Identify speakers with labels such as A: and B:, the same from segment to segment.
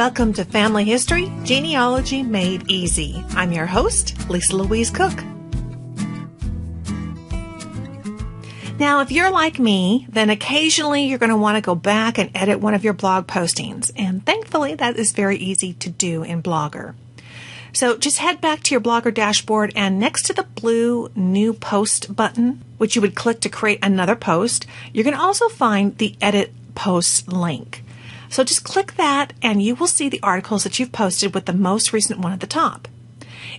A: welcome to Family History, Genealogy Made Easy. I'm your host, Louise Cooke. Now, if you're like me, then occasionally you're going to want to go back and edit one of your blog postings. And thankfully, that is very easy to do in Blogger. So just head back to your Blogger dashboard, and next to the blue New Post button, which you would click to create another post, you're going to also find the Edit Post link. So just click that and you will see the articles that you've posted with the most recent one at the top.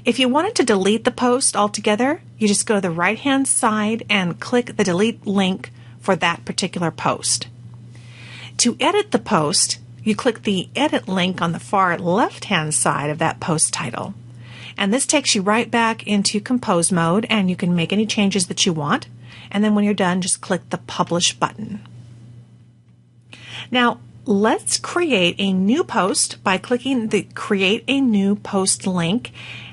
A: If you wanted to delete the post altogether, you just go to the right-hand side and click the delete link for that particular post. To edit the post, you click the edit link on the far left-hand side of that post title. And this takes you right back into compose mode, and you can make any changes that you want. And then when you're done, just click the publish button. Now, let's create a new post by clicking the Create a New Post link.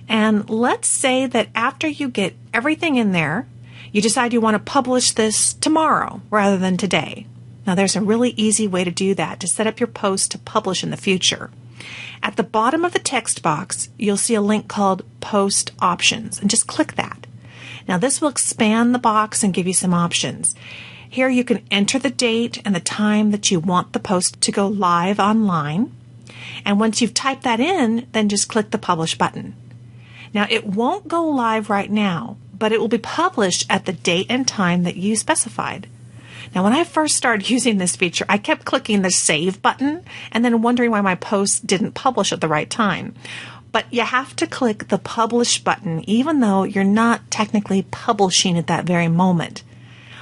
A: And let's say that after you get everything in there, you decide you want to publish this tomorrow rather than today. Now, there's a really easy way to do that, to set up your post to publish in the future. At the bottom of the text box, you'll see a link called Post Options, and just click that. Now, this will expand the box and give you some options. Here you can enter the date and the time that you want the post to go live online. And once you've typed that in, then just click the Publish button. Now, it won't go live right now, but it will be published at the date and time that you specified. Now, when I first started using this feature, I kept clicking the Save button and then wondering why my post didn't publish at the right time. But you have to click the Publish button, even though you're not technically publishing at that very moment.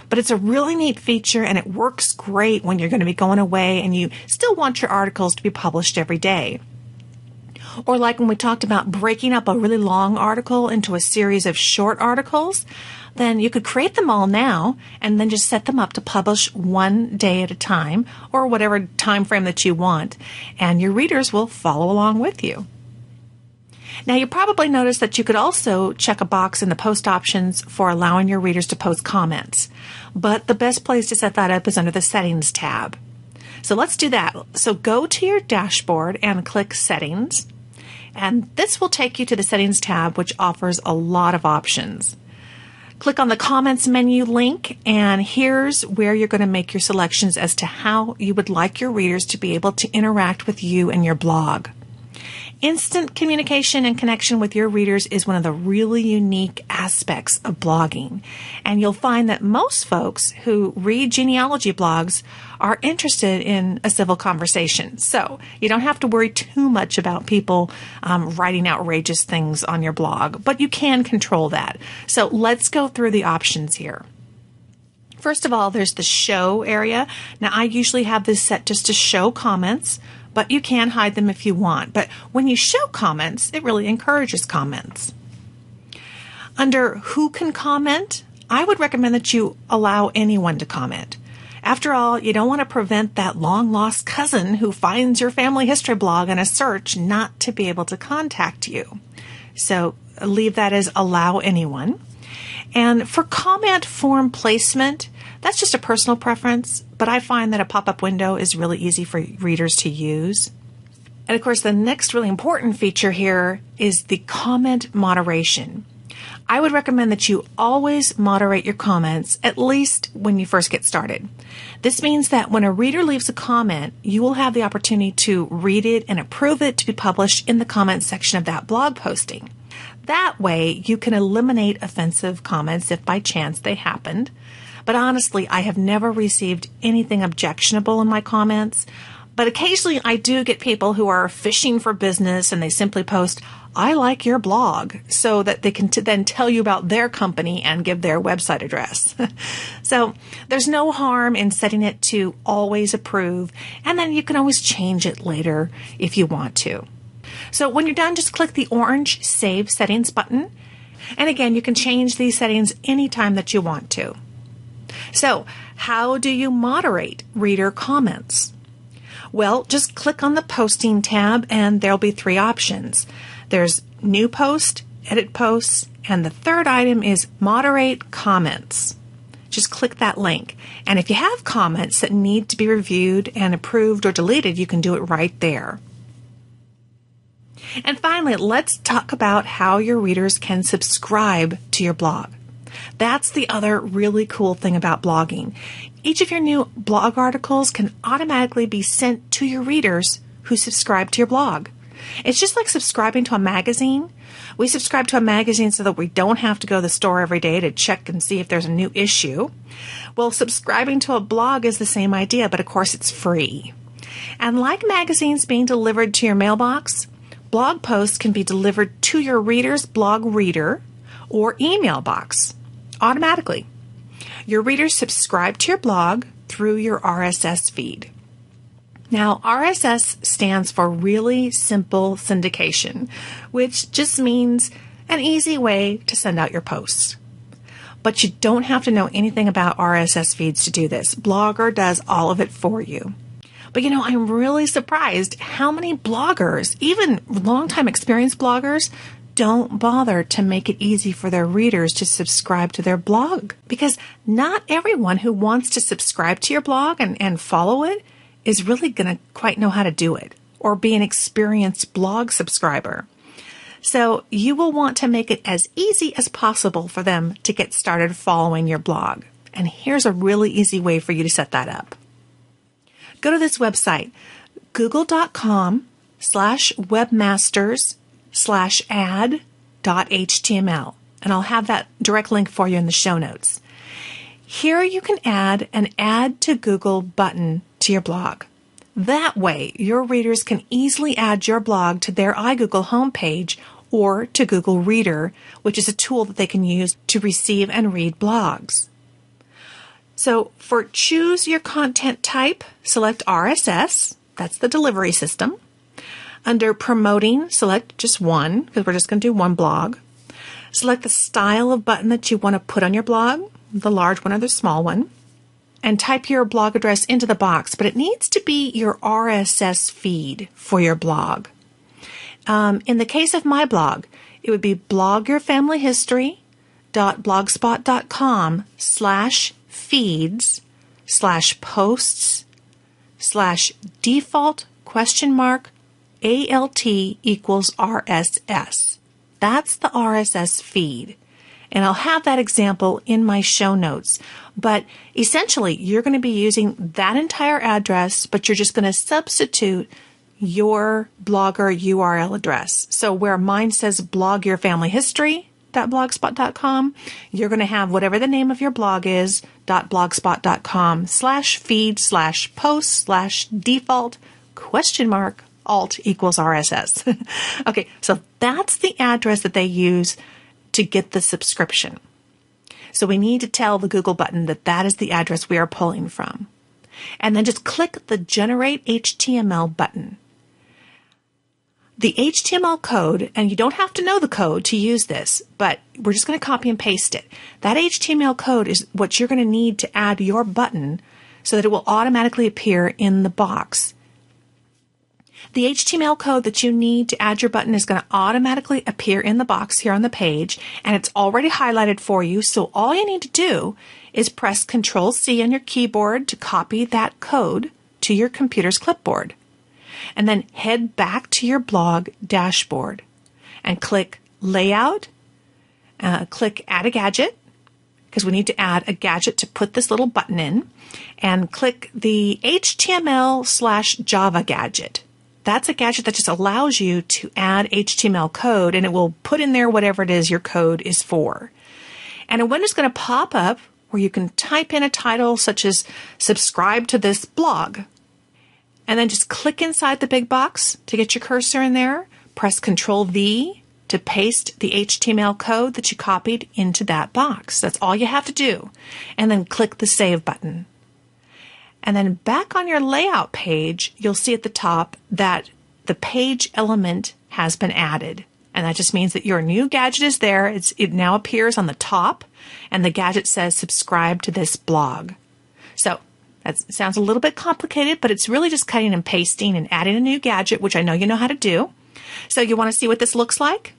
A: But it's a really neat feature, and it works great when you're going to be going away and you still want your articles to be published every day. Or like when we talked about breaking up a really long article into a series of short articles, then you could create them all now and then just set them up to publish one day at a time, or whatever time frame that you want, and your readers will follow along with you. Now, you probably noticed that you could also check a box in the post options for allowing your readers to post comments. But the best place to set that up is under the Settings tab. So let's do that. So go to your dashboard and click Settings. And this will take you to the Settings tab, which offers a lot of options. Click on the Comments menu link, and here's where you're going to make your selections as to how you would like your readers to be able to interact with you and your blog. Instant communication and connection with your readers is one of the really unique aspects of blogging. And you'll find that most folks who read genealogy blogs are interested in a civil conversation. So you don't have to worry too much about people writing outrageous things on your blog, but you can control that. So let's go through the options here. First of all, there's the Show area. Now, I usually have this set just to show comments, but you can hide them if you want. But when you show comments, it really encourages comments. Under Who Can Comment, I would recommend that you allow anyone to comment. After all, you don't want to prevent that long-lost cousin who finds your family history blog in a search not to be able to contact you. So leave that as Allow Anyone. And for comment form placement, that's just a personal preference, but I find that a pop-up window is really easy for readers to use. And of course, the next really important feature here is the comment moderation. I would recommend that you always moderate your comments, at least when you first get started. This means that when a reader leaves a comment, you will have the opportunity to read it and approve it to be published in the comments section of that blog posting. That way, you can eliminate offensive comments if by chance they happened. But honestly, I have never received anything objectionable in my comments. But occasionally I do get people who are fishing for business and they simply post, "I like your blog," so that they can then tell you about their company and give their website address. So there's no harm in setting it to always approve, and then you can always change it later if you want to. So when you're done, just click the orange Save Settings button. And again, you can change these settings anytime that you want to. So how do you moderate reader comments? Well, just click on the Posting tab and there'll be three options. There's New Post, Edit Posts, and the third item is Moderate Comments. Just click that link. And if you have comments that need to be reviewed and approved or deleted, you can do it right there. And finally, let's talk about how your readers can subscribe to your blog. That's the other really cool thing about blogging. Each of your new blog articles can automatically be sent to your readers who subscribe to your blog. It's just like subscribing to a magazine. We subscribe to a magazine so that we don't have to go to the store every day to check and see if there's a new issue. Well, subscribing to a blog is the same idea, but of course it's free. And like magazines being delivered to your mailbox, blog posts can be delivered to your reader's blog reader or email box automatically. Your readers subscribe to your blog through your RSS feed. Now, RSS stands for Really Simple Syndication, which just means an easy way to send out your posts. But you don't have to know anything about RSS feeds to do this. Blogger does all of it for you. But I'm really surprised how many bloggers, even longtime experienced bloggers, don't bother to make it easy for their readers to subscribe to their blog. Because not everyone who wants to subscribe to your blog and follow it is really going to quite know how to do it or be an experienced blog subscriber. So you will want to make it as easy as possible for them to get started following your blog. And here's a really easy way for you to set that up. Go to this website, google.com/webmasters/ad.html, and I'll have that direct link for you in the show notes. Here you can add an Add to Google button to your blog. That way, your readers can easily add your blog to their iGoogle homepage or to Google Reader, which is a tool that they can use to receive and read blogs. So for choose your content type, select RSS. That's the delivery system. Under promoting, select just one, because we're just going to do one blog. Select the style of button that you want to put on your blog, the large one or the small one, and type your blog address into the box, but it needs to be your RSS feed for your blog. In the case of my blog, it would be bloggerfamilyhistory.blogspot.com/feeds/posts/default?alt=RSS. That's the RSS feed. And I'll have that example in my show notes. But essentially, you're going to be using that entire address, but you're just going to substitute your blogger URL address. So where mine says blogyourfamilyhistory.blogspot.com, you're going to have whatever the name of your blog is, .blogspot.com/feed/post/default?alt=RSS. Okay, so that's the address that they use to get the subscription. So we need to tell the Google button that that is the address we are pulling from. And then just click the Generate HTML button. The HTML code, and you don't have to know the code to use this, but we're just going to copy and paste it. That HTML code is what you're going to need to add your button so that it will automatically appear in the box. The HTML code that you need to add your button is going to automatically appear in the box here on the page, and it's already highlighted for you, so all you need to do is press Control-C on your keyboard to copy that code to your computer's clipboard. And then head back to your blog dashboard and click Layout, click Add a Gadget, because we need to add a gadget to put this little button in, and click the HTML/Java gadget. That's a gadget that just allows you to add HTML code, and it will put in there whatever it is your code is for. And a window's going to pop up where you can type in a title such as subscribe to this blog. And then just click inside the big box to get your cursor in there. Press Control-V to paste the HTML code that you copied into that box. That's all you have to do. And then click the Save button. And then back on your layout page, you'll see at the top that the page element has been added. And that just means that your new gadget is there. It now appears on the top, and the gadget says subscribe to this blog. So that sounds a little bit complicated, but it's really just cutting and pasting and adding a new gadget, which I know you know how to do. So you want to see what this looks like?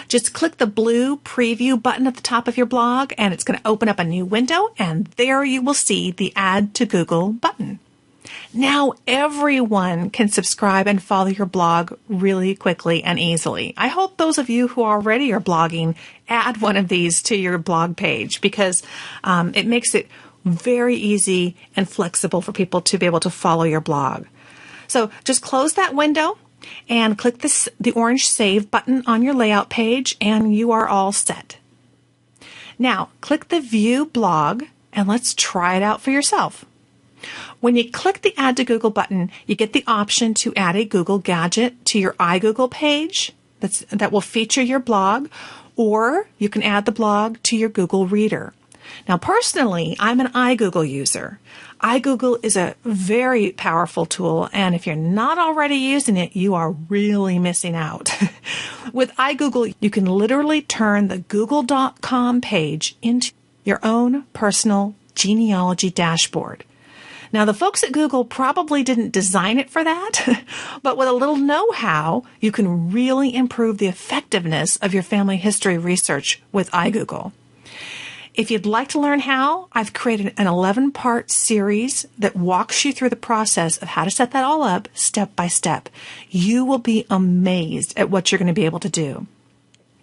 A: Just click the blue preview button at the top of your blog, and it's going to open up a new window, and there you will see the Add to Google button. Now everyone can subscribe and follow your blog really quickly and easily. I hope those of you who already are blogging add one of these to your blog page because it makes it very easy and flexible for people to be able to follow your blog. So just close that window and click the orange Save button on your layout page, and you are all set. Now, click the View Blog, and let's try it out for yourself. When you click the Add to Google button, you get the option to add a Google Gadget to your iGoogle page that will feature your blog, or you can add the blog to your Google Reader. Now, personally, I'm an iGoogle user. iGoogle is a very powerful tool, and if you're not already using it, you are really missing out. With iGoogle, you can literally turn the Google.com page into your own personal genealogy dashboard. Now, the folks at Google probably didn't design it for that, but with a little know-how, you can really improve the effectiveness of your family history research with iGoogle. If you'd like to learn how, I've created an 11-part series that walks you through the process of how to set that all up step by step. You will be amazed at what you're going to be able to do.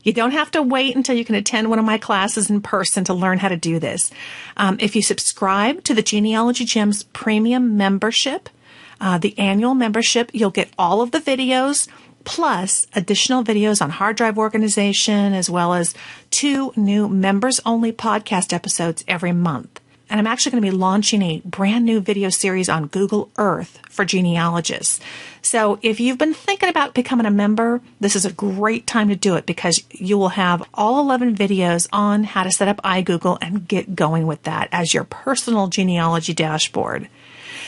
A: You don't have to wait until you can attend one of my classes in person to learn how to do this. If you subscribe to the Genealogy Gems Premium membership, the annual membership, you'll get all of the videos, plus additional videos on hard drive organization, as well as 2 new members-only podcast episodes every month. And I'm actually going to be launching a brand new video series on Google Earth for genealogists. So if you've been thinking about becoming a member, this is a great time to do it because you will have all 11 videos on how to set up iGoogle and get going with that as your personal genealogy dashboard.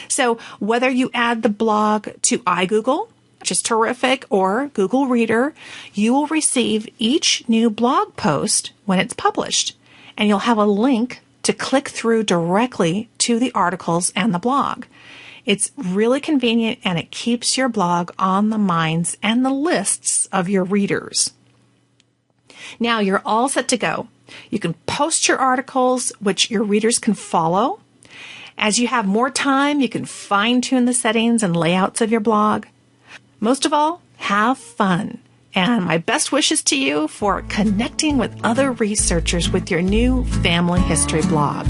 A: So whether you add the blog to iGoogle, which is terrific, or Google Reader, you will receive each new blog post when it's published, and you'll have a link to click through directly to the articles and the blog. It's really convenient, and it keeps your blog on the minds and the lists of your readers. Now you're all set to go. You can post your articles, which your readers can follow. As you have more time, you can fine-tune the settings and layouts of your blog. Most of all, have fun. And my best wishes to you for connecting with other researchers with your new family history blog.